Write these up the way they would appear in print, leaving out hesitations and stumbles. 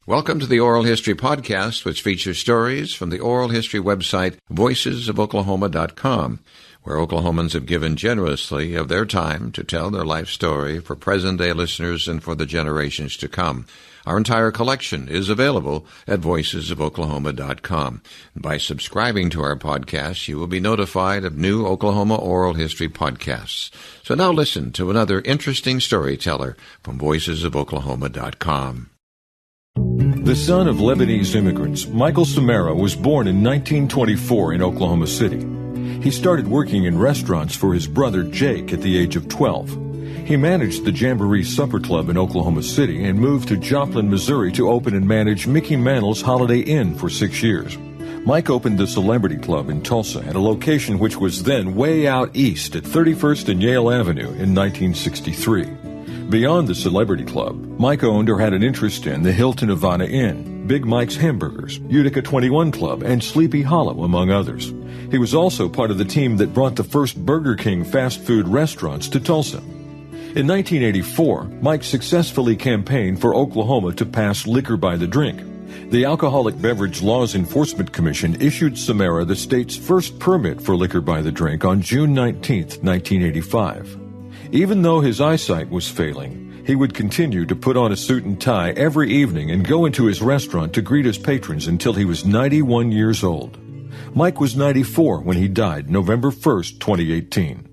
Welcome to the Oral History Podcast, which features stories from the oral history website voicesofoklahoma.com, where Oklahomans have given generously of their time to tell their life story for present-day listeners and for the generations to come. Our entire collection is available at voicesofoklahoma.com. By subscribing to our podcast, you will be notified of new Oklahoma oral history podcasts. So now listen to another interesting storyteller from voicesofoklahoma.com. The son of Lebanese immigrants, Michael Samara was born in 1924 in Oklahoma City. He started working in restaurants for his brother Jake at the age of 12. He managed the Jamboree Supper Club in Oklahoma City and moved to Joplin, Missouri to open and manage Mickey Mantle's Holiday Inn for 6 years. Mike opened the Celebrity Club in Tulsa at a location which was then way out east at 31st and Yale Avenue in 1963. Beyond the Celebrity Club, Mike owned or had an interest in the Hilton Havana Inn, Big Mike's Hamburgers, Utica 21 Club, and Sleepy Hollow, among others. He was also part of the team that brought the first Burger King fast food restaurants to Tulsa. In 1984, Mike successfully campaigned for Oklahoma to pass liquor by the drink. The Alcoholic Beverage Laws Enforcement Commission issued Samara the state's first permit for liquor by the drink on June 19, 1985. Even though his eyesight was failing, he would continue to put on a suit and tie every evening and go into his restaurant to greet his patrons until he was 91 years old. Mike was 94 when he died November 1st, 2018.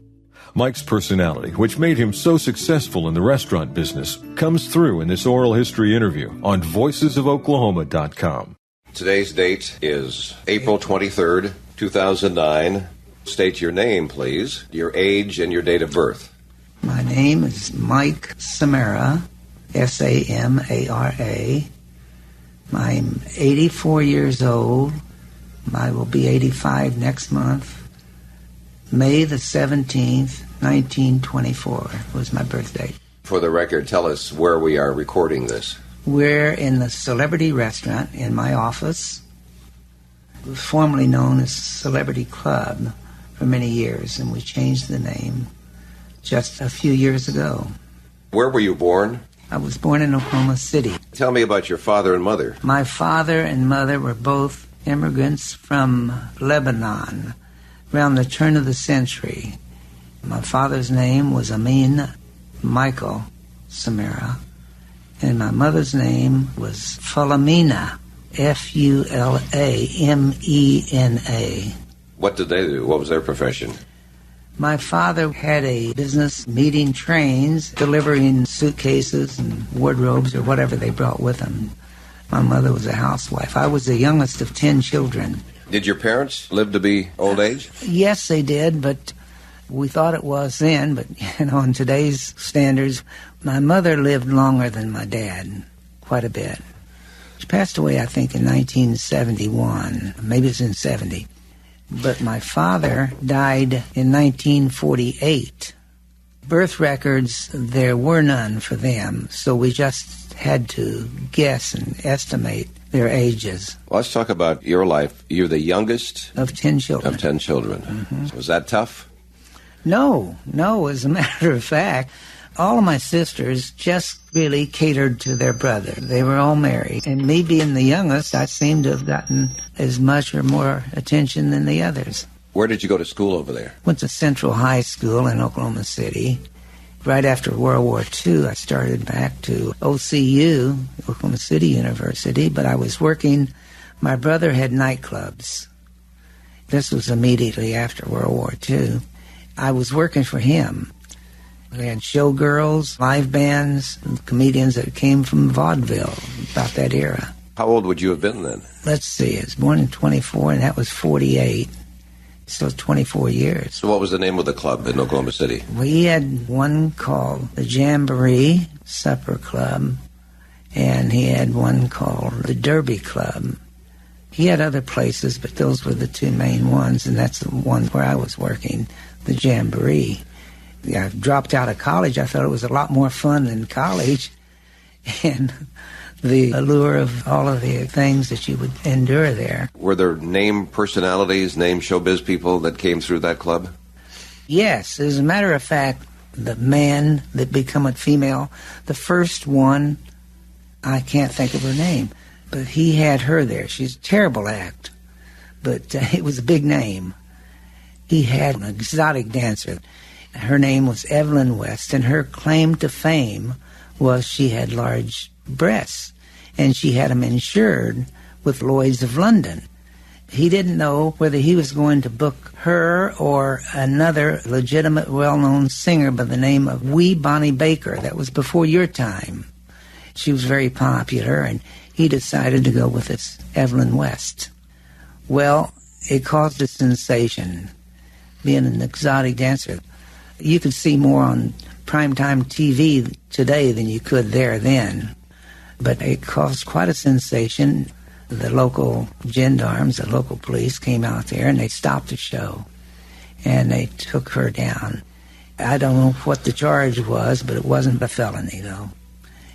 Mike's personality, which made him so successful in the restaurant business, comes through in this oral history interview on voicesofoklahoma.com. Today's date is April 23rd, 2009. State your name, please, your age, and your date of birth. My name is Mike Samara, S-A-M-A-R-A. I'm 84 years old. I will be 85 next month. May the 17th, 1924 was my birthday. For the record, tell us where we are recording this. We're in the Celebrity Restaurant in my office, formerly known as Celebrity Club for many years, and we changed the name just a few years ago. Where were you born? I was born in Oklahoma City. Tell me about your father and mother. My father and mother were both immigrants from Lebanon around the turn of the century. My father's name was Amin Michael Samara, and my mother's name was Fulamina, F-U-L-A-M-E-N-A. What did they do? What was their profession? My father had a business meeting trains, delivering suitcases and wardrobes or whatever they brought with them. My mother was a housewife. I was the youngest of 10 children. Did your parents live to be old age? Yes, they did, but we thought it was then. But, in today's standards, my mother lived longer than my dad, quite a bit. She passed away, I think, in 1971. Maybe it's in 70. But my father died in 1948. Birth records, there were none for them, so we just had to guess and estimate their ages. Let's talk about your life. You're the youngest of 10 children. Of 10 children. Mm-hmm. Was that tough? No. As a matter of fact, all of my sisters just really catered to their brother. They were all married. And me being the youngest, I seemed to have gotten as much or more attention than the others. Where did you go to school over there? Went to Central High School in Oklahoma City. Right after World War II, I started back to OCU, Oklahoma City University, but I was working. My brother had nightclubs. This was immediately after World War II. I was working for him. We had showgirls, live bands, comedians that came from vaudeville about that era. How old would you have been then? Let's see, I was born in 24, and that was 48. So 24 years. So what was the name of the club in Oklahoma City? We had one called the Jamboree Supper Club, and he had one called the Derby Club. He had other places, but those were the two main ones, and that's the one where I was working, the Jamboree. I dropped out of college. I thought it was a lot more fun than college, and the allure of all of the things that you would endure there. Were there name personalities, name showbiz people that came through that club? Yes. As a matter of fact, the man that became a female, the first one I can't think of her name, but he had her there. She's a terrible act, but it was a big name. He had an exotic dancer. Her name was Evelyn West, and her claim to fame was she had large breasts, and she had them insured with Lloyd's of London. He didn't know whether he was going to book her or another legitimate, well-known singer by the name of Wee Bonnie Baker. That was before your time. She was very popular, and he decided to go with this Evelyn West. Well, it caused a sensation, being an exotic dancer. You could see more on primetime TV today than you could there then. But it caused quite a sensation. The local gendarmes, the local police came out there and they stopped the show. And they took her down. I don't know what the charge was, but it wasn't a felony, though.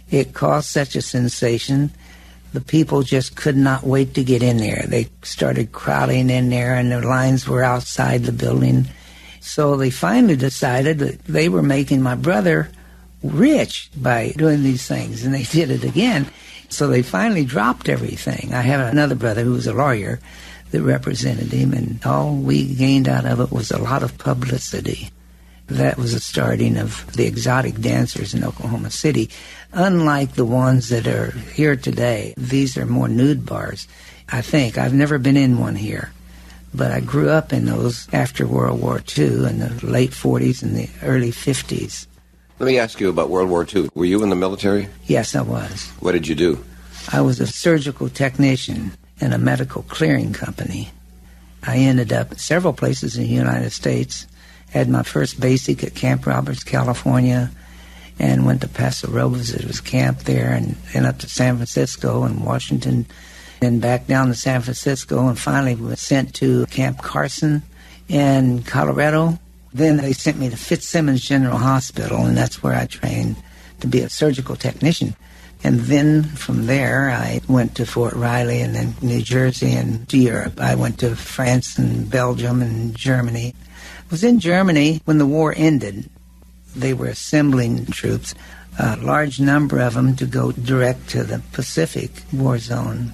It caused such a sensation, the people just could not wait to get in there. They started crowding in there, and the lines were outside the building. So they finally decided that they were making my brother rich by doing these things, and they did it again. So they finally dropped everything. I have another brother who was a lawyer that represented him, and all we gained out of it was a lot of publicity. That was the starting of the exotic dancers in Oklahoma City. Unlike the ones that are here today, these are more nude bars, I think. I've never been in one here, but I grew up in those after World War II in the late 40s and the early 50s. Let me ask you about World War II. Were you in the military? Yes, I was. What did you do? I was a surgical technician in a medical clearing company. I ended up several places in the United States. Had my first basic at Camp Roberts, California, and went to Paso Robles. It was camp there, and then up to San Francisco and Washington, then back down to San Francisco, and finally was sent to Camp Carson in Colorado. Then they sent me to Fitzsimmons General Hospital, and that's where I trained to be a surgical technician. And then from there, I went to Fort Riley and then New Jersey and to Europe. I went to France and Belgium and Germany. I was in Germany when the war ended. They were assembling troops, a large number of them, to go direct to the Pacific war zone.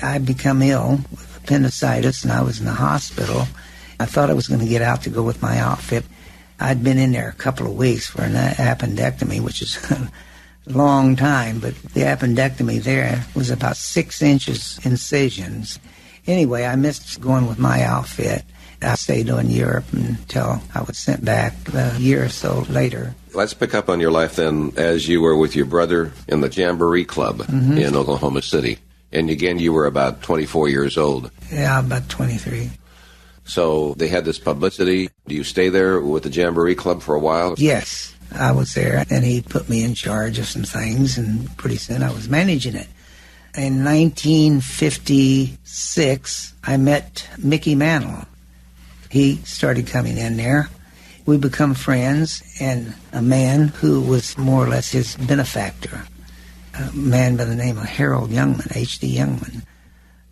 I became ill with appendicitis, and I was in the hospital. I thought I was going to get out to go with my outfit. I'd been in there a couple of weeks for an appendectomy, which is a long time, but the appendectomy there was about 6 inches incisions. Anyway, I missed going with my outfit. I stayed in Europe until I was sent back a year or so later. Let's pick up on your life then as you were with your brother in the Jamboree Club in Oklahoma City. And again, you were about 24 years old. Yeah, about 23. So they had this publicity. Do you stay there with the Jamboree Club for a while? Yes, I was there. And he put me in charge of some things, and pretty soon I was managing it. In 1956, I met Mickey Mantle. He started coming in there. We become friends, and a man who was more or less his benefactor, a man by the name of Harold Youngman, H.D. Youngman,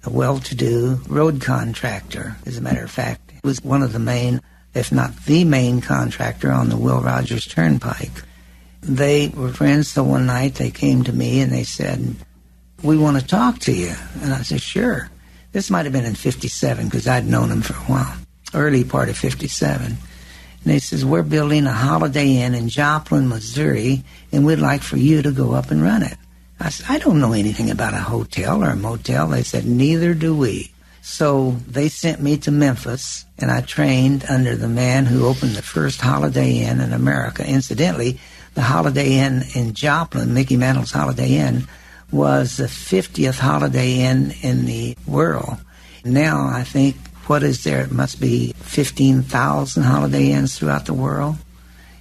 a well-to-do road contractor, as a matter of fact. He was one of the main, if not the main contractor on the Will Rogers Turnpike. They were friends, so one night they came to me and they said, "We want to talk to you." And I said, "Sure." This might have been in 57 because I'd known him for a while, early part of 57. And they says, "We're building a Holiday Inn in Joplin, Missouri, and we'd like for you to go up and run it." I said, "I don't know anything about a hotel or a motel." They said, "Neither do we." So they sent me to Memphis, and I trained under the man who opened the first Holiday Inn in America. Incidentally, the Holiday Inn in Joplin, Mickey Mantle's Holiday Inn, was the 50th Holiday Inn in the world. Now, I think, what is there? It must be 15,000 Holiday Inns throughout the world.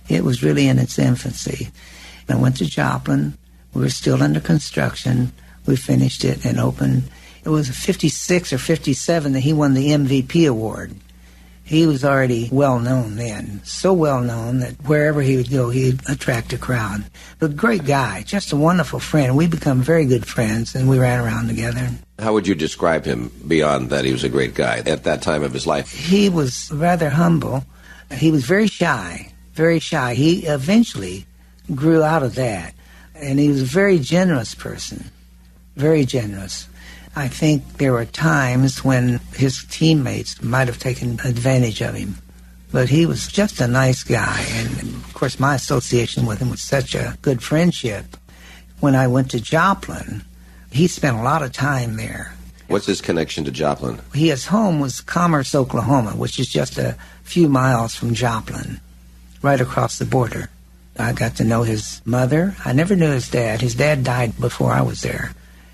It was really in its infancy. I went to Joplin. We were still under construction. We finished it and opened. It was 56 or 57 that he won the MVP award. He was already well-known then, so well-known that wherever he would go, he'd attract a crowd. But great guy, just a wonderful friend. We become very good friends, and we ran around together. How would you describe him beyond that he was a great guy at that time of his life? He was rather humble. He was very shy, very shy. He eventually grew out of that, and he was a very generous person. very generous. I think there were times when his teammates might have taken advantage of him. But he was just a nice guy, and of course my association with him was such a good friendship. When I went to Joplin, he spent a lot of time there. What's his connection to Joplin? His home was Commerce, Oklahoma, which is just a few miles from Joplin, right across the border. I got to know his mother. I never knew his dad. His dad died before I was there.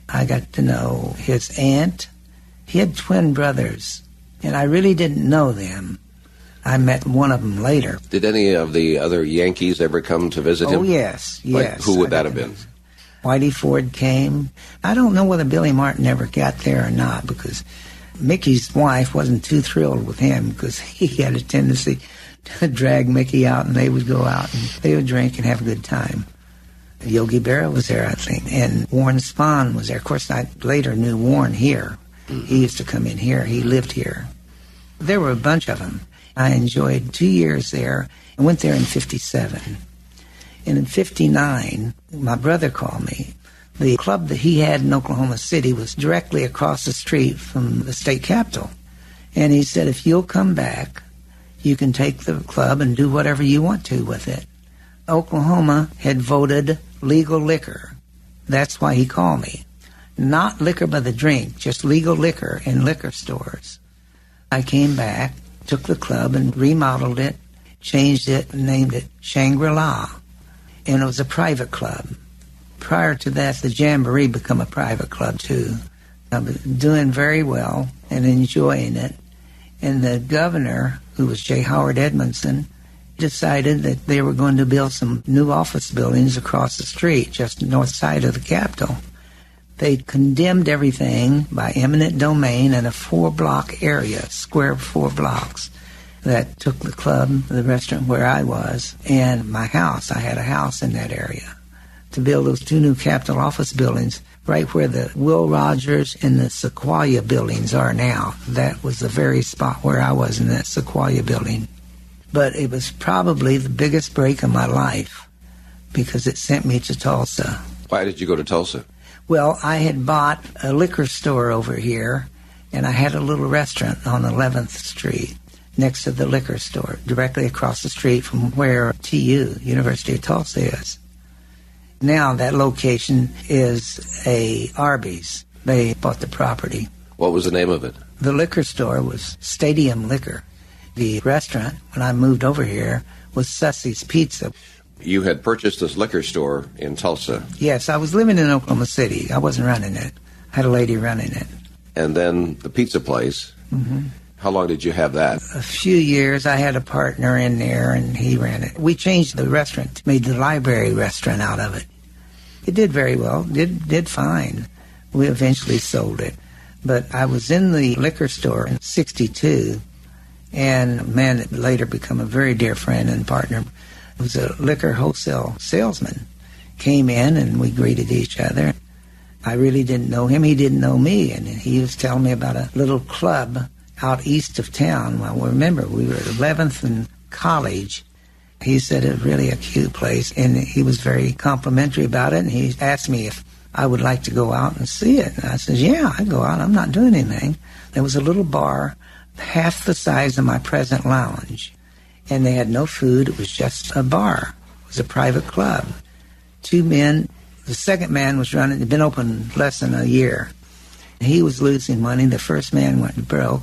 I got to know his aunt. He had twin brothers, and I really didn't know them. I met one of them later. Did any of the other Yankees ever come to visit him? Oh, yes. Like, who would that have been? Whitey Ford came. I don't know whether Billy Martin ever got there or not, because Mickey's wife wasn't too thrilled with him, because he had a tendency to drag Mickey out, and they would go out and they would drink and have a good time. Yogi Berra was there, I think, and Warren Spahn was there. Of course, I later knew Warren here. He used to come in here. He lived here. There were a bunch of them. I enjoyed 2 years there. I went there in 57. And in 59, my brother called me. The club that he had in Oklahoma City was directly across the street from the state capitol. And he said, if you'll come back, you can take the club and do whatever you want to with it. Oklahoma had voted legal liquor. That's why he called me. Not liquor by the drink, just legal liquor in liquor stores. I came back, took the club and remodeled it, changed it, and named it Shangri-La. And it was a private club. Prior to that, the Jamboree became a private club, too. I was doing very well and enjoying it. And the governor, who was J. Howard Edmondson, decided that they were going to build some new office buildings across the street, just north side of the Capitol. They condemned everything by eminent domain in a 4-block area, square 4 blocks, that took the club, the restaurant where I was, and my house. I had a house in that area. To build those 2 new Capitol office buildings right where the Will Rogers and the Sequoia buildings are now. That was the very spot where I was, in that Sequoia building. But it was probably the biggest break in my life because it sent me to Tulsa. Why did you go to Tulsa? Well, I had bought a liquor store over here, and I had a little restaurant on 11th Street next to the liquor store, directly across the street from where TU, University of Tulsa, is. Now that location is a Arby's. They bought the property. What was the name of it? The liquor store was Stadium Liquor. The restaurant, when I moved over here, was Sussie's Pizza. You had purchased this liquor store in Tulsa. Yes, I was living in Oklahoma City. I wasn't running it. I had a lady running it. And then the pizza place. Mm-hmm. How long did you have that? A few years. I had a partner in there, and he ran it. We changed the restaurant, made the library restaurant out of it. It did very well, did fine. We eventually sold it. But I was in the liquor store in 62, and a man that later became a very dear friend and partner, it was a liquor wholesale salesman, came in and we greeted each other. I really didn't know him. He didn't know me. And he was telling me about a little club out east of town. Well, remember, we were at 11th and College. He said it was really a cute place, and he was very complimentary about it. And he asked me if I would like to go out and see it. And I said, yeah, I'd go out. I'm not doing anything. There was a little bar half the size of my present lounge. And they had no food. It was just a bar. It was a private club. 2 men. The second man was running. It had been open less than a year. He was losing money. The first man went broke.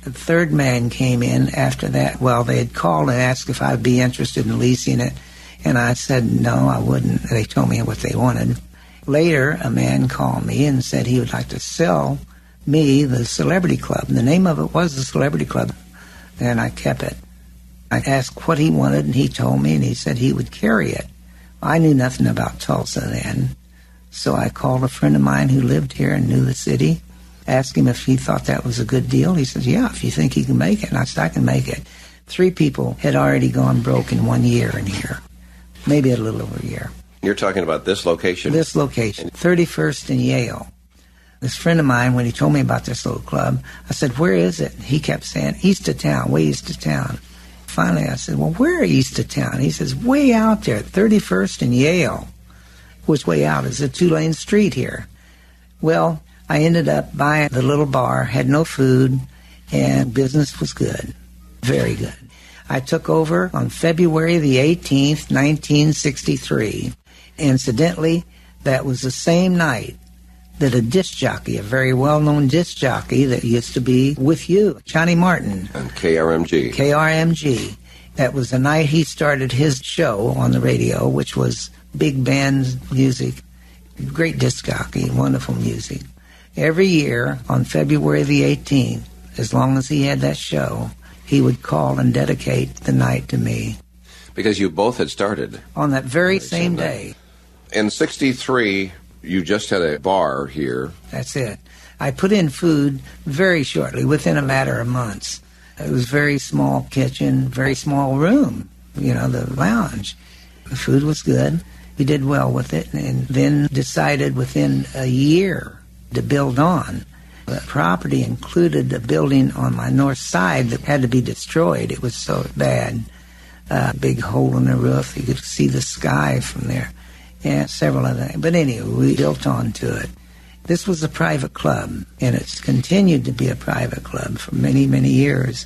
The third man came in after that. Well, they had called and asked if I'd be interested in leasing it. And I said, no, I wouldn't. They told me what they wanted. Later, a man called me and said he would like to sell me the Celebrity Club. And the name of it was the Celebrity Club. And I kept it. I asked what he wanted, and he told me, and he said he would carry it. I knew nothing about Tulsa then. So I called a friend of mine who lived here and knew the city, asked him if he thought that was a good deal. He said, yeah, if you think you can make it. And I said, I can make it. 3 people had already gone broke in 1 year in here, maybe a little over a year. You're talking about this location? This location, 31st and Yale. This friend of mine, when he told me about this little club, I said, where is it? He kept saying, east of town, way east of town. Finally, I said, well, where east of town? He says, way out there, 31st and Yale. Which way out? It's a 2-lane street here. Well, I ended up buying the little bar, had no food, and business was good, very good. I took over on February the 18th, 1963. Incidentally, that was the same night that a disc jockey, a very well-known disc jockey that used to be with you, Johnny Martin. And KRMG. KRMG. That was the night he started his show on the radio, which was big band music. Great disc jockey, wonderful music. Every year on February the 18th, as long as he had that show, he would call and dedicate the night to me. Because you both had started. On that very same day. In 63, you just had a bar here. That's it. I put in food very shortly, within a matter of months. It was a very small kitchen, very small room, the lounge. The food was good. We did well with it, and then decided within a year to build on. The property included a building on my north side that had to be destroyed. It was so bad. Big hole in the roof. You could see the sky from there. Yeah, several other things. But anyway, we built onto it. This was a private club, and it's continued to be a private club for many, many years,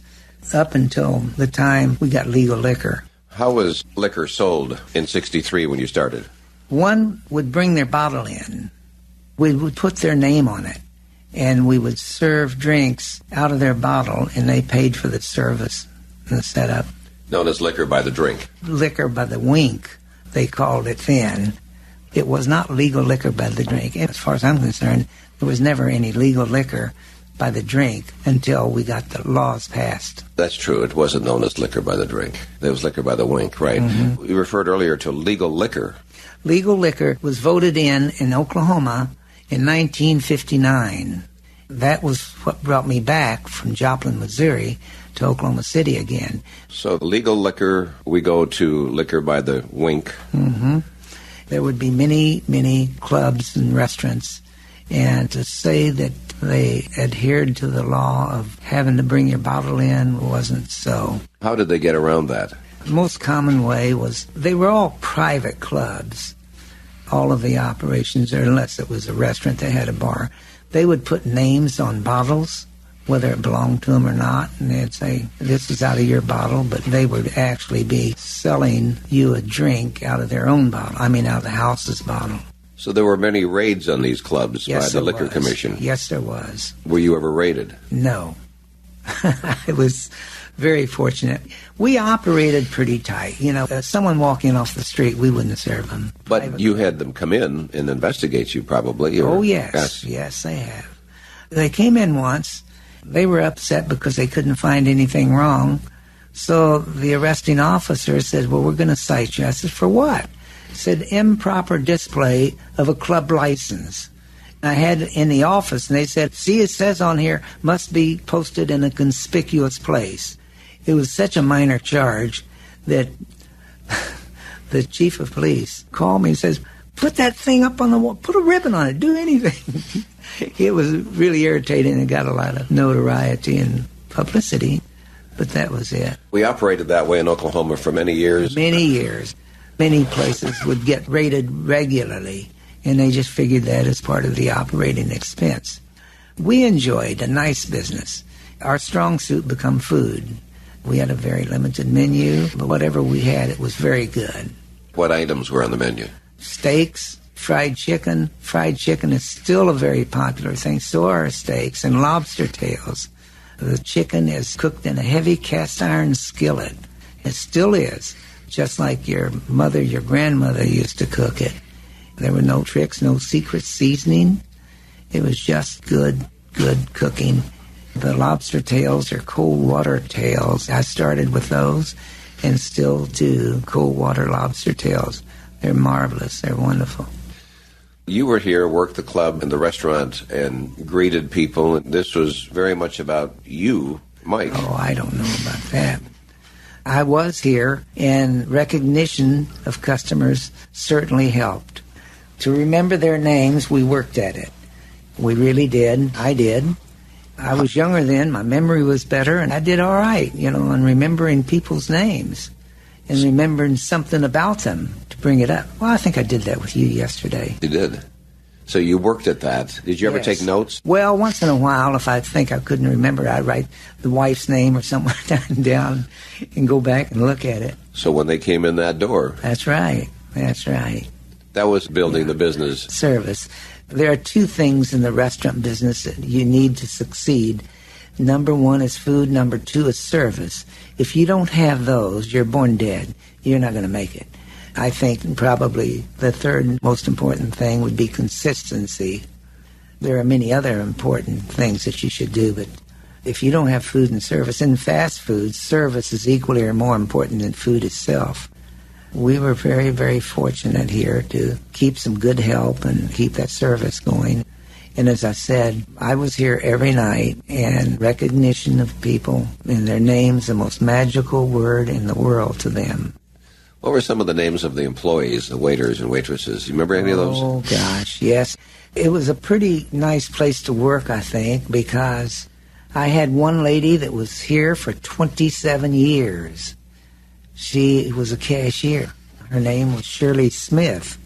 up until the time we got legal liquor. How was liquor sold in 63 when you started? One would bring their bottle in. We would put their name on it, and we would serve drinks out of their bottle, and they paid for the service and the setup. Known as liquor by the drink. Liquor by the wink, they called it then. It was not legal liquor by the drink. As far as I'm concerned, there was never any legal liquor by the drink until we got the laws passed. That's true. It wasn't known as liquor by the drink. It was liquor by the wink, right? Mm-hmm. You referred earlier to legal liquor. Legal liquor was voted in Oklahoma in 1959. That was what brought me back from Joplin, Missouri, to Oklahoma City again. So legal liquor, we go to liquor by the wink. Mm-hmm. There would be many, many clubs and restaurants, and to say that they adhered to the law of having to bring your bottle in wasn't so. How did they get around that? The most common way was they were all private clubs, all of the operations, or unless it was a restaurant that had a bar. They would put names on bottles, whether it belonged to them or not, and they'd say, this is out of your bottle, but they would actually be selling you a drink out of their own bottle, out of the house's bottle. So there were many raids on these clubs by the Liquor Commission. Yes, there was. Were you ever raided? No. I was very fortunate. We operated pretty tight. Someone walking off the street, we wouldn't serve them. But you had them come in and investigate you probably. Oh, yes. Yes, they have. They came in once. They were upset because they couldn't find anything wrong. So the arresting officer said, well, we're going to cite you. I said, for what? He said, improper display of a club license. I had it in the office, and they said, see, it says on here, must be posted in a conspicuous place. It was such a minor charge that the chief of police called me and says, put that thing up on the wall, put a ribbon on it, do anything. It was really irritating and got a lot of notoriety and publicity, but that was it. We operated that way in Oklahoma for many years. Many years. Many places would get raided regularly, and they just figured that as part of the operating expense. We enjoyed a nice business. Our strong suit became food. We had a very limited menu, but whatever we had, it was very good. What items were on the menu? Steaks, fried chicken. Fried chicken is still a very popular thing. So are steaks and lobster tails. The chicken is cooked in a heavy cast iron skillet. It still is, just like your mother, your grandmother used to cook it. There were no tricks, no secret seasoning. It was just good cooking. The lobster tails are cold water tails. I started with those and still do cold water lobster tails. They're marvelous. They're wonderful. You were here, worked the club and the restaurant, and greeted people. This was very much about you, Mike. Oh, I don't know about that. I was here, and recognition of customers certainly helped. To remember their names, we worked at it. We really did. I did. I was younger then. My memory was better, and I did all right, in remembering people's names and remembering something about them to bring it up. Well, I think I did that with you yesterday. You did. So you worked at that. Did you ever Yes. take notes? Well, once in a while, if I think I couldn't remember, I'd write the wife's name or somewhere down and go back and look at it. So when they came in that door, That's right. That's right. that was building the business. Service. There are two things in the restaurant business that you need to succeed. Number one is food. Number two is service. If you don't have those, you're born dead. You're not going to make it. I think probably the third most important thing would be consistency. There are many other important things that you should do, but if you don't have food and service, in fast food, service is equally or more important than food itself. We were very, very fortunate here to keep some good help and keep that service going. And as I said, I was here every night, and recognition of people and their names, the most magical word in the world to them. What were some of the names of the employees, the waiters and waitresses? You remember any of those? Oh, gosh, yes. It was a pretty nice place to work, I think, because I had one lady that was here for 27 years. She was a cashier. Her name was Shirley Smith.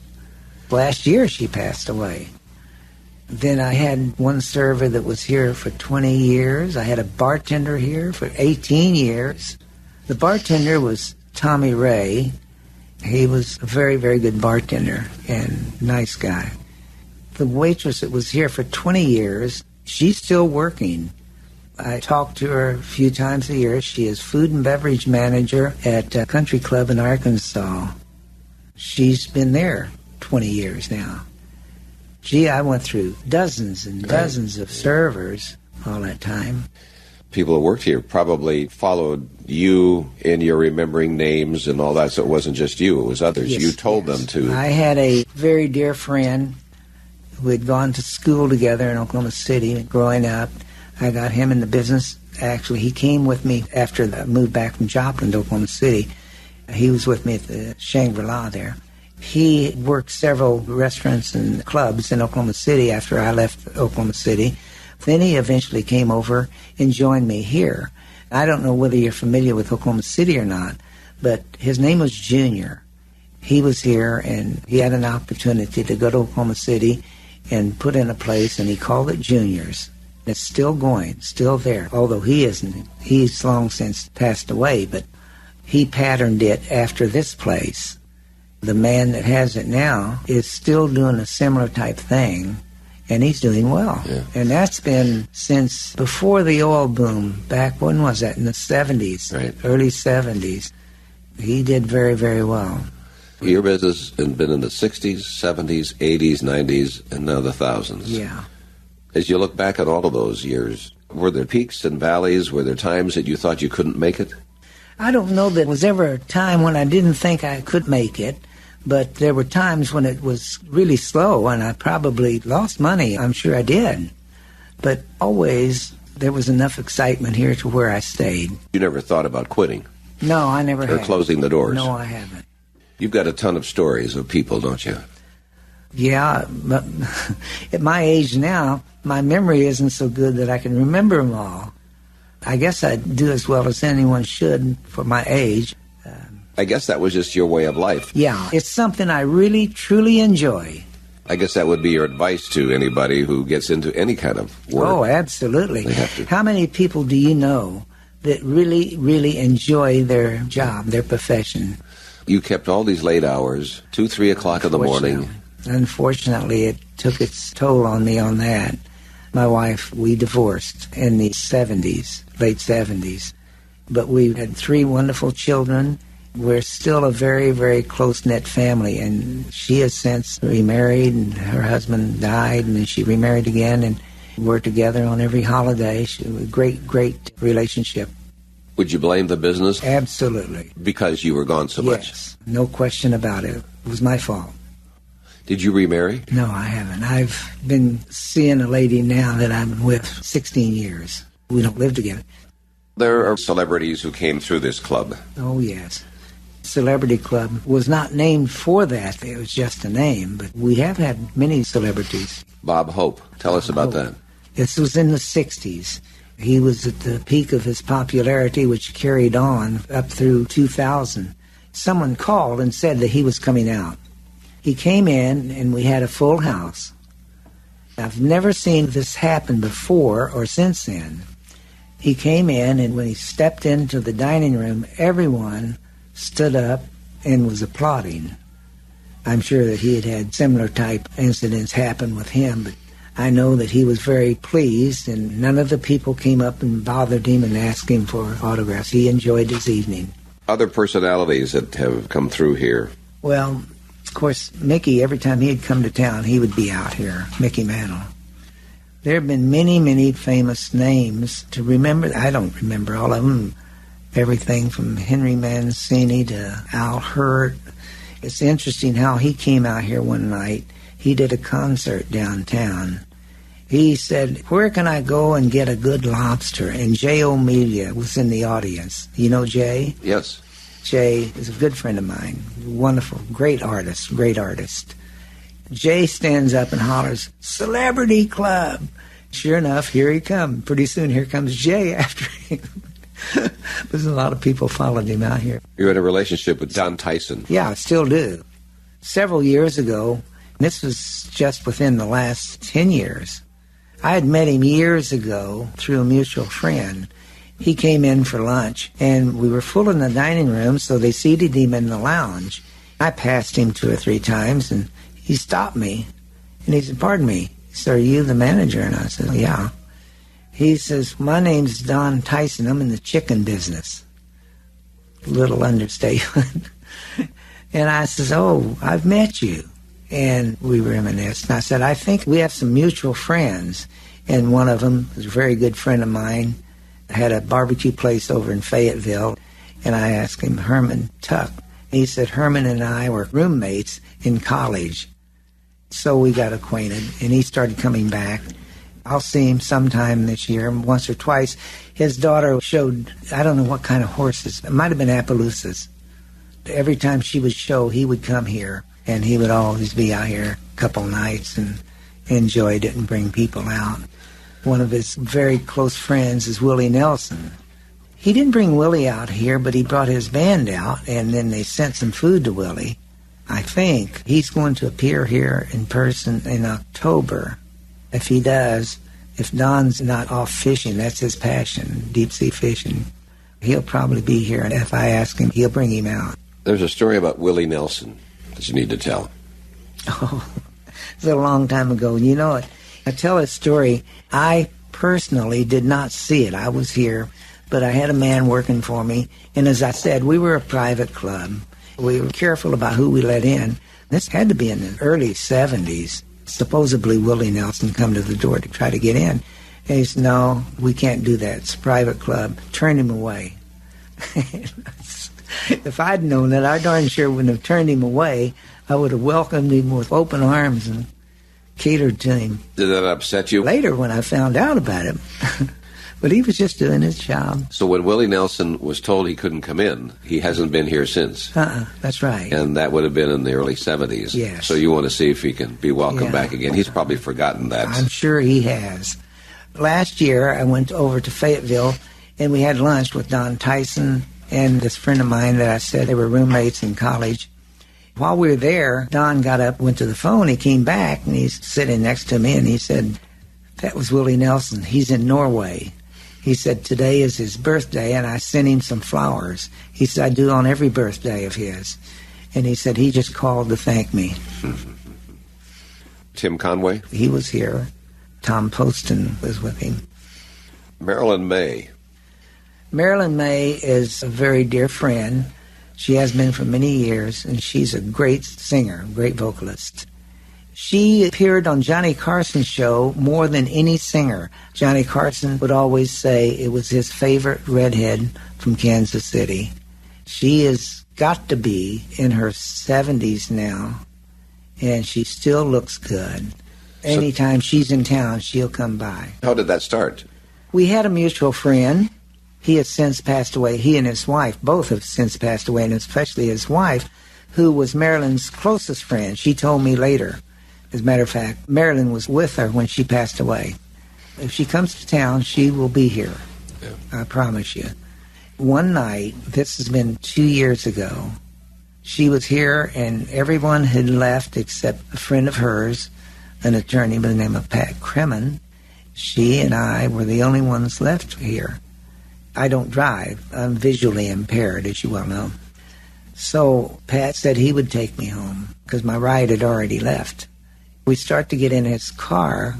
Last year she passed away. Then I had one server that was here for 20 years. I had a bartender here for 18 years. The bartender was Tommy Ray. He was a very, very good bartender and nice guy. The waitress that was here for 20 years, she's still working. I talk to her a few times a year. She is food and beverage manager at a country club in Arkansas. She's been there 20 years now. Gee, I went through dozens and dozens of servers all that time. People who worked here probably followed you in your remembering names and all that, so it wasn't just you, it was others. Yes, You told them to. I had a very dear friend who had gone to school together in Oklahoma City growing up. I got him in the business. Actually, he came with me after I moved back from Joplin to Oklahoma City. He was with me at the Shangri-La there. He worked several restaurants and clubs in Oklahoma City after I left Oklahoma City. Then he eventually came over and joined me here. I don't know whether you're familiar with Oklahoma City or not, but his name was Junior. He was here, and he had an opportunity to go to Oklahoma City and put in a place, and he called it Junior's. It's still going, still there, although he isn't. He's long since passed away, but he patterned it after this place. The man that has it now is still doing a similar type thing, and he's doing well. Yeah. And that's been since before the oil boom. Back, when was that? In the 70s, Right. Early 70s. He did very, very well. Your business has been in the 60s, 70s, 80s, 90s, and now the thousands. Yeah. As you look back at all of those years, were there peaks and valleys? Were there times that you thought you couldn't make it? I don't know that there was ever a time when I didn't think I could make it, but there were times when it was really slow and I probably lost money. I'm sure I did. But always there was enough excitement here to where I stayed. You never thought about quitting No, I never or have. closing the doors? No, I haven't. You've got a ton of stories of people, don't you? Yeah, but at my age now, my memory isn't so good that I can remember them all. I guess I do as well as anyone should for my age. I guess that was just your way of life. Yeah, it's something I really, truly enjoy. I guess that would be your advice to anybody who gets into any kind of work. Oh, absolutely. They have to. How many people do you know that really, really enjoy their job, their profession? You kept all these late hours, 2, 3 o'clock in the morning. Unfortunately, it took its toll on me on that. My wife, we divorced in the 70s, late 70s. But we had 3 wonderful children. We're still a very, very close-knit family, and she has since remarried, and her husband died, and then she remarried again, and we're together on every holiday. A great, great relationship. Would you blame the business? Absolutely. Because you were gone so much? Yes, no question about it. It was my fault. Did you remarry? No, I haven't. I've been seeing a lady now that I'm with 16 years. We don't live together. There are celebrities who came through this club. Oh, yes. Celebrity Club was not named for that. It was just a name, but we have had many celebrities. Bob Hope. Tell us about that. This was in the 60s. He was at the peak of his popularity, which carried on up through 2000. Someone called and said that he was coming out. He came in, and we had a full house. I've never seen this happen before or since then. He came in, and when he stepped into the dining room, everyone stood up and was applauding. I'm sure that he had had similar type incidents happen with him, but I know that he was very pleased, and none of the people came up and bothered him and asked him for autographs. He enjoyed his evening. Other personalities that have come through here? Well, of course, Mickey, every time he'd come to town, he would be out here, Mickey Mantle. There have been many, many famous names to remember. I don't remember all of them. Everything from Henry Mancini to Al Hurt. It's interesting how he came out here one night. He did a concert downtown. He said, "Where can I go and get a good lobster?" And Jay O'Melia was in the audience. You know Jay? Yes. Jay is a good friend of mine. Wonderful, great artist, great artist. Jay stands up and hollers, "Celebrity Club." Sure enough, here he comes. Pretty soon, here comes Jay after him. There's a lot of people followed him out here. You had a relationship with Don Tyson. Yeah, I still do. Several years ago, this was just within the last 10 years, I had met him years ago through a mutual friend. He came in for lunch, and we were full in the dining room, so they seated him in the lounge. I passed him 2 or 3 times, and he stopped me, and he said, "Pardon me." He said, "Are you the manager?" And I said, "Yeah." He says, "My name's Don Tyson. I'm in the chicken business." Little understatement. And I says, "Oh, I've met you." And we reminisced. And I said, "I think we have some mutual friends." And one of them was a very good friend of mine, had a barbecue place over in Fayetteville. And I asked him, Herman Tuck. And he said, "Herman and I were roommates in college." So we got acquainted, and he started coming back. I'll see him sometime this year, once or twice. His daughter showed, I don't know what kind of horses. It might have been Appaloosas. Every time she would show, he would come here, and he would always be out here a couple nights and enjoyed it and bring people out. One of his very close friends is Willie Nelson. He didn't bring Willie out here, but he brought his band out, and then they sent some food to Willie. I think he's going to appear here in person in October. If he does, if Don's not off fishing, that's his passion, deep-sea fishing, he'll probably be here. And if I ask him, he'll bring him out. There's a story about Willie Nelson that you need to tell. Oh, it's a long time ago. You know it. I tell a story. I personally did not see it. I was here, but I had a man working for me. And as I said, we were a private club. We were careful about who we let in. This had to be in the early 70s. Supposedly Willie Nelson come to the door to try to get in. And he said, "No, we can't do that. It's a private club." Turned him away. If I'd known that, I darn sure wouldn't have turned him away. I would have welcomed him with open arms and catered to him. Did that upset you? Later when I found out about him. But he was just doing his job. So when Willie Nelson was told he couldn't come in, he hasn't been here since. That's right. And that would have been in the early 70s. Yes. So you want to see if he can be welcomed back again. He's probably forgotten that. I'm sure he has. Last year, I went over to Fayetteville, and we had lunch with Don Tyson and this friend of mine that I said they were roommates in college. While we were there, Don got up, went to the phone, he came back, and he's sitting next to me, and he said, "That was Willie Nelson. He's in Norway." He said, "Today is his birthday," and I sent him some flowers. He said, "I do on every birthday of his." And he said, he just called to thank me. Tim Conway? He was here. Tom Poston was with him. Marilyn May. Marilyn May is a very dear friend. She has been for many years, and she's a great singer, great vocalist. She appeared on Johnny Carson's show more than any singer. Johnny Carson would always say it was his favorite redhead from Kansas City. She has got to be in her 70s now, and she still looks good. Anytime she's in town, she'll come by. How did that start? We had a mutual friend. He has since passed away. He and his wife both have since passed away, and especially his wife, who was Marilyn's closest friend. She told me later. As a matter of fact, Marilyn was with her when she passed away. If she comes to town, she will be here. Yeah. I promise you. One night, this has been 2 years ago, she was here and everyone had left except a friend of hers, an attorney by the name of Pat Kremen. She and I were the only ones left here. I don't drive. I'm visually impaired, as you well know. So Pat said he would take me home because my ride had already left. We start to get in his car,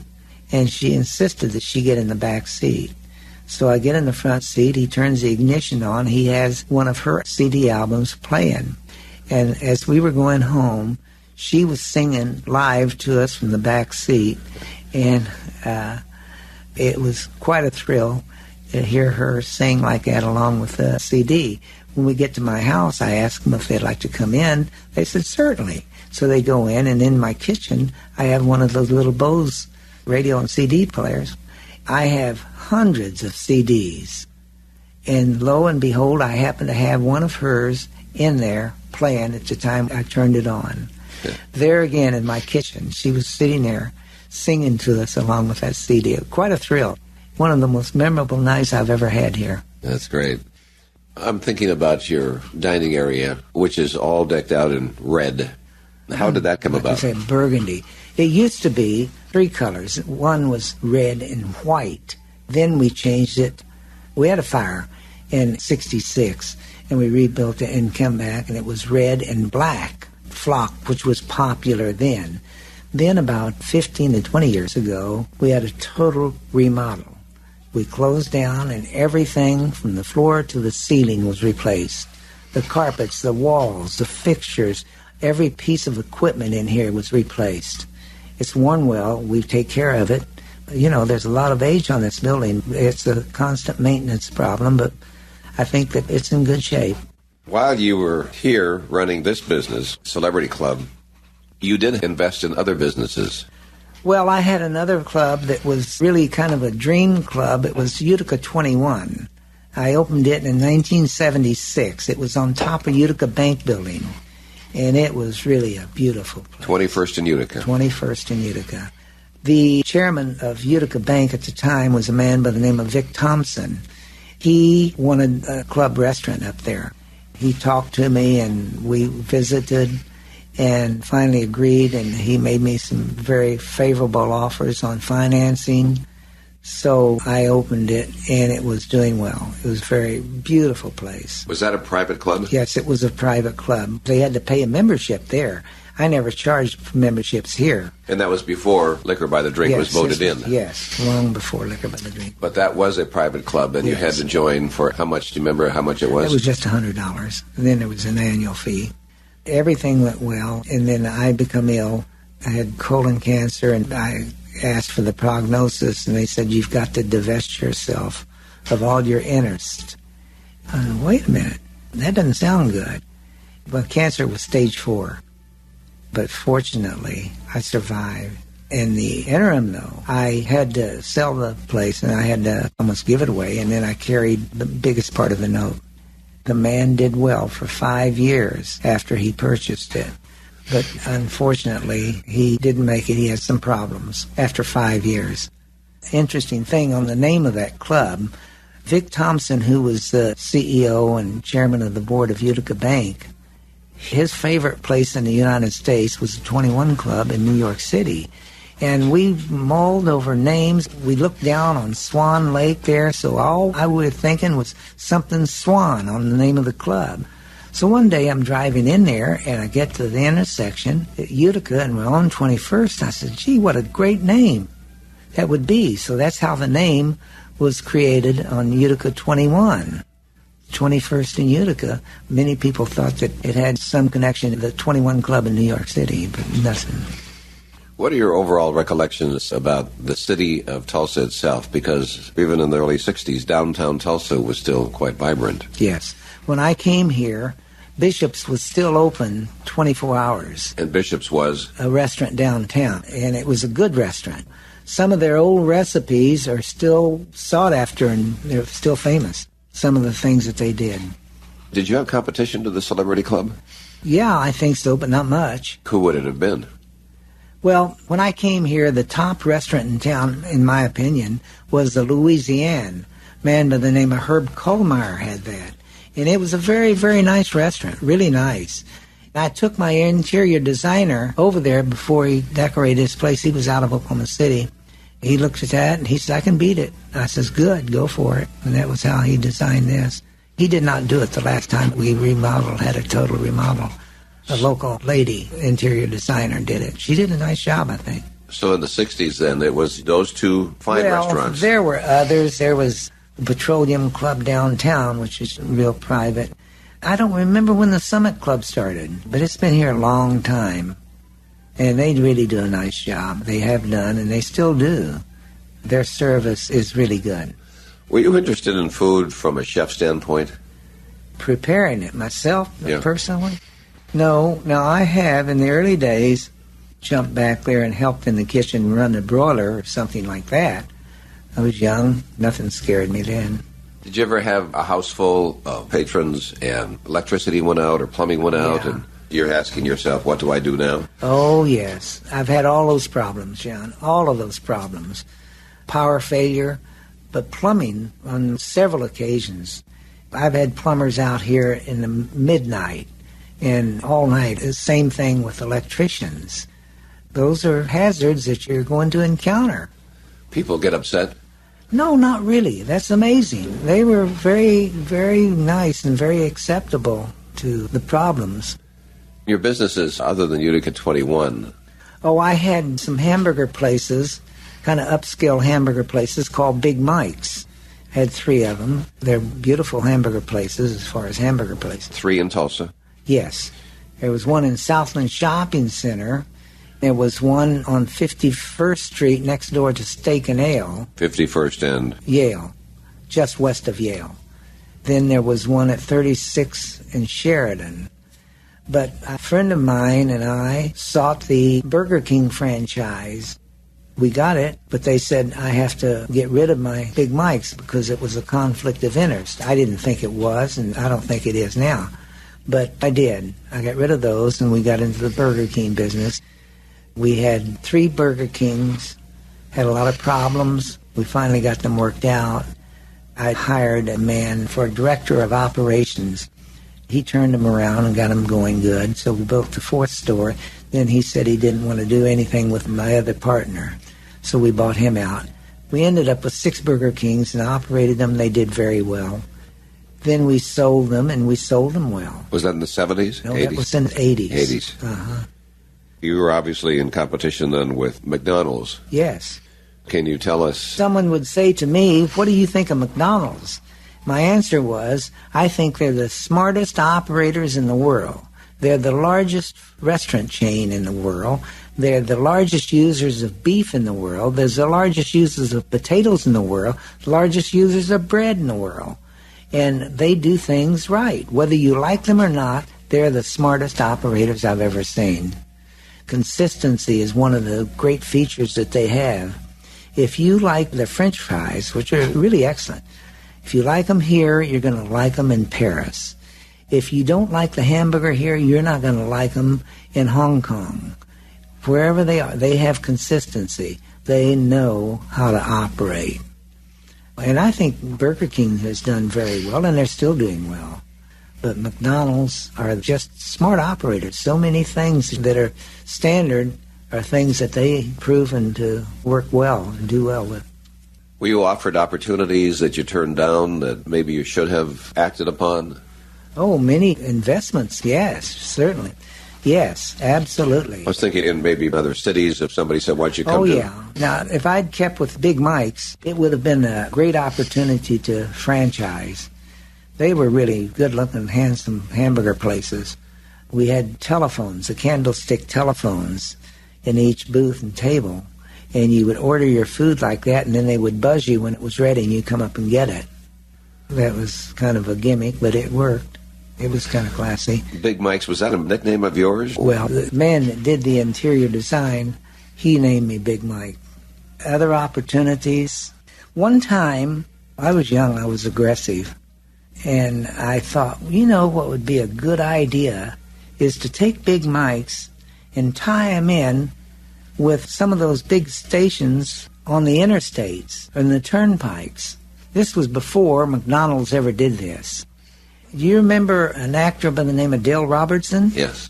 and she insisted that she get in the back seat. So I get in the front seat. He turns the ignition on. He has one of her CD albums playing. And as we were going home, she was singing live to us from the back seat. And it was quite a thrill to hear her sing like that along with the CD. When we get to my house, I asked them if they'd like to come in. They said, certainly. So they go in, and in my kitchen, I have one of those little Bose radio and CD players. I have hundreds of CDs. And lo and behold, I happen to have one of hers in there playing at the time I turned it on. Yeah. There again in my kitchen, she was sitting there singing to us along with that CD. Quite a thrill. One of the most memorable nights I've ever had here. That's great. I'm thinking about your dining area, which is all decked out in red. How did that come about? I say burgundy. It used to be three colors. One was red and white. Then we changed it. We had a fire in '66, and we rebuilt it and came back, and it was red and black flock, which was popular then. Then about 15 to 20 years ago, we had a total remodel. We closed down, and everything from the floor to the ceiling was replaced. The carpets, the walls, the fixtures, every piece of equipment in here was replaced. It's worn well. We take care of it. You know, there's a lot of age on this building. It's a constant maintenance problem, but I think that it's in good shape. While you were here running this business, Celebrity Club, you did invest in other businesses. Well, I had another club that was really kind of a dream club. It was Utica 21. I opened it in 1976. It was on top of Utica Bank Building, and it was really a beautiful place. 21st in Utica. 21st in Utica. The chairman of Utica Bank at the time was a man by the name of Vic Thompson. He wanted a club restaurant up there. He talked to me, and we visited and finally agreed, and he made me some very favorable offers on financing. So I opened it, and it was doing well. It was a very beautiful place. Was that a private club? Yes, it was a private club. They had to pay a membership there. I never charged for memberships here. And that was before Liquor by the Drink was voted in? Yes, long before Liquor by the Drink. But that was a private club, and you had to join for how much? Do you remember how much it was? It was just $100. And then there was an annual fee. Everything went well, and then I become ill. I had colon cancer, and I asked for the prognosis, and they said, you've got to divest yourself of all your innards. Wait a minute. That doesn't sound good. But cancer was stage 4. But fortunately, I survived. In the interim, though, I had to sell the place, and I had to almost give it away, and then I carried the biggest part of the note. The man did well for 5 years after he purchased it. But unfortunately, he didn't make it. He had some problems after 5 years. Interesting thing on the name of that club, Vic Thompson, who was the CEO and chairman of the board of Utica Bank, his favorite place in the United States was the 21 Club in New York City. And we mulled over names. We looked down on Swan Lake there, so all I was thinking was something Swan on the name of the club. So one day I'm driving in there, and I get to the intersection at Utica, and we're on 21st. I said, gee, what a great name that would be. So that's how the name was created on Utica 21. 21st in Utica. Many people thought that it had some connection to the 21 Club in New York City, but nothing. What are your overall recollections about the city of Tulsa itself? Because even in the early 60s, downtown Tulsa was still quite vibrant. Yes. When I came here, Bishop's was still open 24 hours. And Bishop's was? A restaurant downtown, and it was a good restaurant. Some of their old recipes are still sought after, and they're still famous. Some of the things that they did. Did you have competition to the Celebrity Club? Yeah, I think so, but not much. Who would it have been? Well, when I came here, the top restaurant in town, in my opinion, was the Louisiane. A man by the name of Herb Kohlmeyer had that. And it was a very, very nice restaurant, really nice. I took my interior designer over there before he decorated his place. He was out of Oklahoma City. He looked at that and he said, I can beat it. I says, good, go for it. And that was how he designed this. He did not do it the last time we remodeled, had a total remodel. A local lady, interior designer, did it. She did a nice job, I think. So in the 60s then, it was those two fine restaurants. There were others. There was the Petroleum Club downtown, which is real private. I don't remember when the Summit Club started, but it's been here a long time. And they really do a nice job. They have done, and they still do. Their service is really good. Were you interested in food from a chef standpoint? Preparing it myself, personally? No. Now, I have, in the early days, jumped back there and helped in the kitchen run a broiler or something like that. I was young. Nothing scared me then. Did you ever have a house full of patrons and electricity went out or plumbing went out and you're asking yourself, what do I do now? Oh, yes. I've had all those problems, John. All of those problems. Power failure, but plumbing on several occasions. I've had plumbers out here in the midnight and all night. The same thing with electricians. Those are hazards that you're going to encounter. People get upset? No, not really. That's amazing. They were very, very nice and very acceptable to the problems. Your businesses, other than Utica 21? Oh, I had some hamburger places, kind of upscale hamburger places called Big Mike's. Had 3 of them. They're beautiful hamburger places as far as hamburger places. 3 in Tulsa? Yes. There was one in Southland Shopping Center. There was one on 51st Street next door to Steak and Ale. 51st and? Yale, just west of Yale. Then there was one at 36th and Sheridan. But a friend of mine and I sought the Burger King franchise. We got it, but they said I have to get rid of my Big Mike's because it was a conflict of interest. I didn't think it was, and I don't think it is now. But I did. I got rid of those, and we got into the Burger King business. We had 3 Burger Kings, had a lot of problems. We finally got them worked out. I hired a man for a director of operations. He turned them around and got them going good. So we built the 4th store. Then he said he didn't want to do anything with my other partner. So we bought him out. We ended up with 6 Burger Kings and operated them. They did very well. Then we sold them, and we sold them well. Was that in the 70s? No, 80s? that was in the 80s. 80s. Uh-huh. You were obviously in competition then with McDonald's. Yes. Can you tell us? Someone would say to me, what do you think of McDonald's? My answer was, I think they're the smartest operators in the world. They're the largest restaurant chain in the world. They're the largest users of beef in the world. They're the largest users of potatoes in the world, the largest users of bread in the world. And they do things right. Whether you like them or not, they're the smartest operators I've ever seen. Consistency is one of the great features that they have. If you like the French fries, which are really excellent, if you like them here, you're going to like them in Paris. If you don't like the hamburger here, you're not going to like them in Hong Kong. Wherever they are, they have consistency. They know how to operate. And I think Burger King has done very well, and they're still doing well. But McDonald's are just smart operators. So many things that are standard are things that they've proven to work well and do well with. Were you offered opportunities that you turned down that maybe you should have acted upon? Oh, many investments, yes, certainly. Yes, absolutely. I was thinking in maybe other cities, if somebody said, why don't you come to... Oh, yeah. Now, if I'd kept with Big Mike's, it would have been a great opportunity to franchise. They were really good-looking, handsome hamburger places. We had telephones, the candlestick telephones, in each booth and table. And you would order your food like that, and then they would buzz you when it was ready, and you'd come up and get it. That was kind of a gimmick, but it worked. It was kind of classy. Big Mike's, was that a nickname of yours? Well, the man that did the interior design, he named me Big Mike. Other opportunities. One time, I was young, I was aggressive. And I thought, you know what would be a good idea is to take Big Mike's and tie them in with some of those big stations on the interstates and the turnpikes. This was before McDonald's ever did this. Do you remember an actor by the name of Dale Robertson? Yes.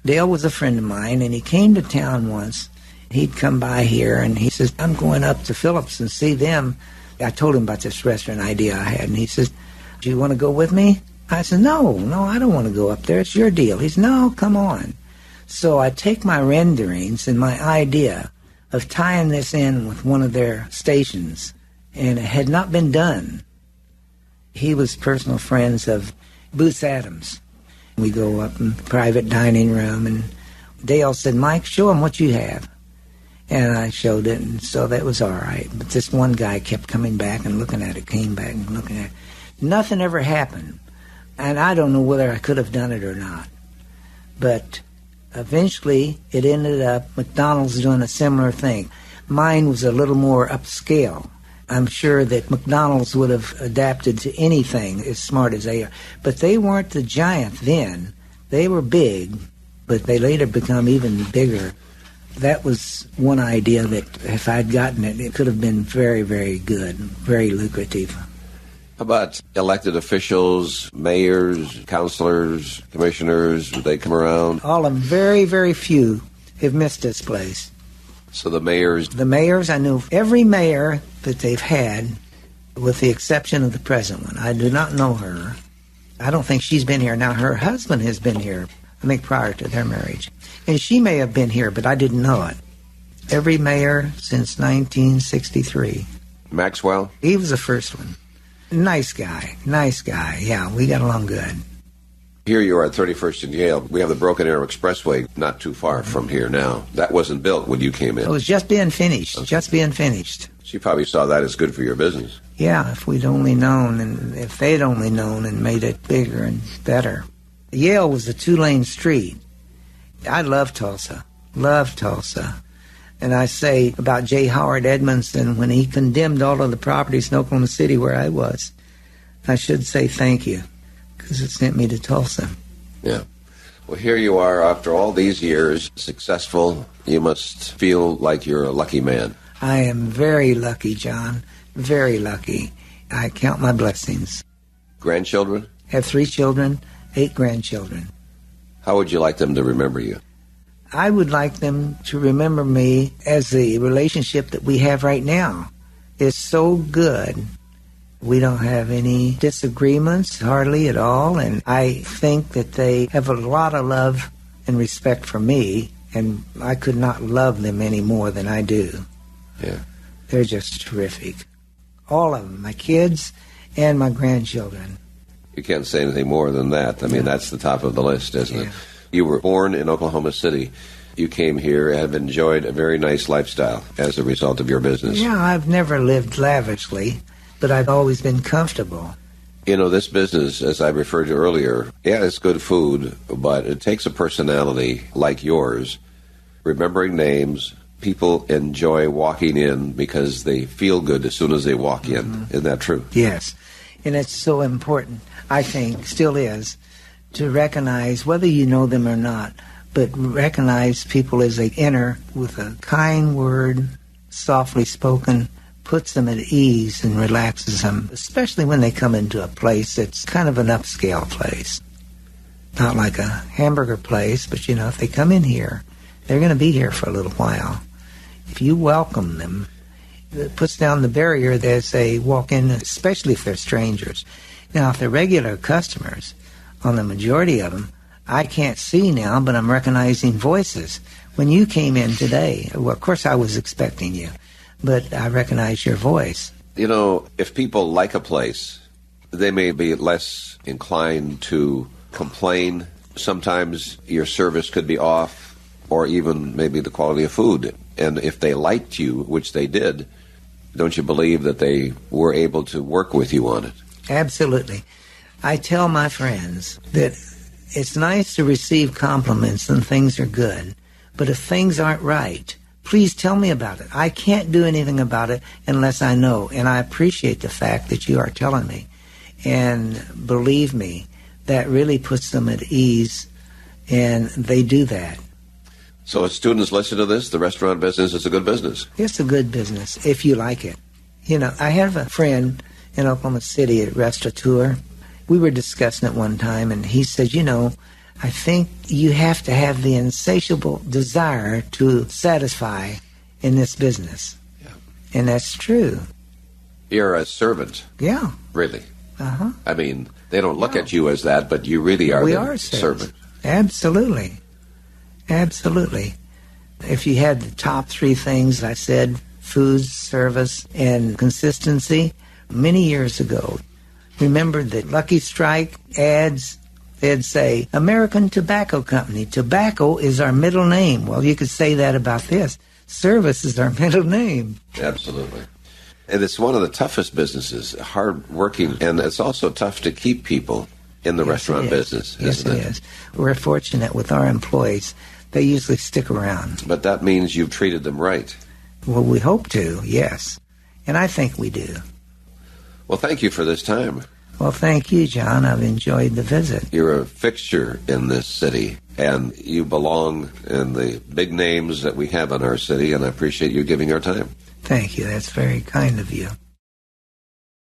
Dale was a friend of mine, and he came to town once. He'd come by here, and he says, I'm going up to Phillips and see them. I told him about this restaurant idea I had, and he says, do you want to go with me? I said, no, I don't want to go up there. It's your deal. He said, no, come on. So I take my renderings and my idea of tying this in with one of their stations, and it had not been done. He was personal friends of Booth Adams. We go up in the private dining room, and Dale said, Mike, show him what you have. And I showed it, and so that was all right. But this one guy kept coming back and looking at it, came back and looking at it. Nothing ever happened. And I don't know whether I could have done it or not. But eventually, it ended up McDonald's doing a similar thing. Mine was a little more upscale. I'm sure that McDonald's would have adapted to anything as smart as they are. But they weren't the giant then. They were big, but they later become even bigger. That was one idea that if I'd gotten it, it could have been very, very good, very lucrative. How about elected officials, mayors, councilors, commissioners? Would they come around? All of them, very, very few have missed this place. So the mayors? The mayors, I knew every mayor that they've had, with the exception of the present one. I do not know her. I don't think she's been here. Now, her husband has been here, I think, prior to their marriage. And she may have been here, but I didn't know it. Every mayor since 1963. Maxwell? He was the first one. Nice guy. Yeah, we got along good. Here you are at 31st and Yale. We have the Broken Arrow Expressway not too far from here now. That wasn't built when you came in. It was just being finished, She probably saw that as good for your business. Yeah, if we'd only known, and if they'd only known and made it bigger and better. Yale was a 2-lane street. I love Tulsa. And I say about J. Howard Edmondson, when he condemned all of the properties in Oklahoma City where I was, I should say thank you, because it sent me to Tulsa. Yeah. Well, here you are after all these years, successful. You must feel like you're a lucky man. I am very lucky, John. Very lucky. I count my blessings. Grandchildren? Have 3 children, 8 grandchildren. How would you like them to remember you? I would like them to remember me as the relationship that we have right now is so good. We don't have any disagreements, hardly at all, and I think that they have a lot of love and respect for me, and I could not love them any more than I do. Yeah. They're just terrific. All of them, my kids and my grandchildren. You can't say anything more than that. I mean, that's the top of the list, isn't it? You were born in Oklahoma City. You came here and have enjoyed a very nice lifestyle as a result of your business. Yeah, I've never lived lavishly, but I've always been comfortable. You know, this business, as I referred to earlier, yeah, it's good food, but it takes a personality like yours. Remembering names, people enjoy walking in because they feel good as soon as they walk in. Mm-hmm. Isn't that true? Yes, and it's so important, I think, still is, to recognize, whether you know them or not, but recognize people as they enter with a kind word, softly spoken, puts them at ease and relaxes them, especially when they come into a place that's kind of an upscale place. Not like a hamburger place, but, you know, if they come in here, they're going to be here for a little while. If you welcome them, it puts down the barrier as they walk in, especially if they're strangers. Now, if they're regular customers, on the majority of them, I can't see now, but I'm recognizing voices. When you came in today, well, of course I was expecting you, but I recognize your voice. You know, if people like a place, they may be less inclined to complain. Sometimes your service could be off, or even maybe the quality of food. And if they liked you, which they did, don't you believe that they were able to work with you on it? Absolutely. I tell my friends that it's nice to receive compliments and things are good, but if things aren't right, please tell me about it. I can't do anything about it unless I know, and I appreciate the fact that you are telling me. And believe me, that really puts them at ease, and they do that. So as students listen to this, the restaurant business is a good business. It's a good business if you like it. You know, I have a friend in Oklahoma City at Restaurateur. We were discussing it one time, and he said, you know, I think you have to have the insatiable desire to satisfy in this business. Yeah. And that's true. You're a servant. Yeah. Really. Uh-huh. I mean, they don't look at you as that, but you really are the servant. Absolutely. Absolutely. If you had the top three things I said, food, service, and consistency, many years ago, remember the Lucky Strike ads? They'd say, American Tobacco Company. Tobacco is our middle name. Well, you could say that about this. Service is our middle name. Absolutely. And it's one of the toughest businesses, hard working, and it's also tough to keep people in the restaurant business, isn't it? Yes, it is. We're fortunate with our employees. They usually stick around. But that means you've treated them right. Well, we hope to, yes. And I think we do. Well, thank you for this time. Well, thank you, John. I've enjoyed the visit. You're a fixture in this city, and you belong in the big names that we have in our city, and I appreciate you giving our time. Thank you. That's very kind of you.